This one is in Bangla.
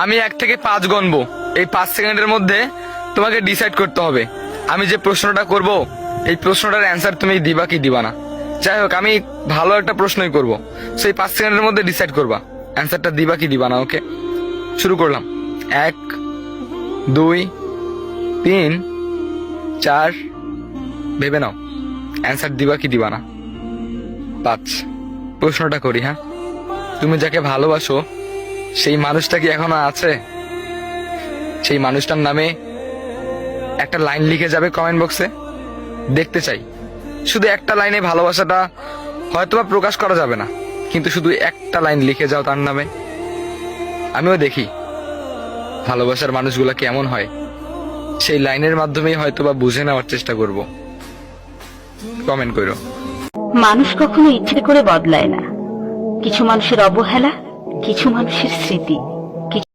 আমি 1 থেকে 5 গণবো, এই 5 সেকেন্ডের মধ্যে তোমাকে ডিসাইড করতে হবে আমি যে প্রশ্নটা করব এই প্রশ্নটার অ্যান্সার তুমি দিবা কি দিবা না। যাই হোক, আমি ভালো একটা প্রশ্নই করব, সেই 5 সেকেন্ডের মধ্যে ডিসাইড করবা অ্যান্সারটা দিবা কি দিবা না। ওকে, শুরু করলাম। 1 2 3 4, ভেবে নাও অ্যান্সার দিবা কি দিবা না। 5, প্রশ্নটা করি। হ্যাঁ, তুমি যাকে ভালোবাসো সেই মানুষটা কি এখনো আছে? সেই মানুষটার নামে একটা লাইন লিখে যাবে কমেন্ট বক্সে, দেখতে চাই। শুধু একটা লাইনে ভালোবাসাটা হয়তোবা প্রকাশ করা যাবে না, কিন্তু শুধু একটা লাইন লিখে যাও তার নামে। আমিও দেখি ভালোবাসার মানুষগুলা কেমন হয়, সেই লাইনের মাধ্যমেই হয়তোবা বুঝে নেওয়ার চেষ্টা করব। কমেন্ট করো। মানুষ কখনো ইচ্ছে করে বদলায় না, কিছু মানুষের অবহেলা, কিছু মানুষের স্মৃতি।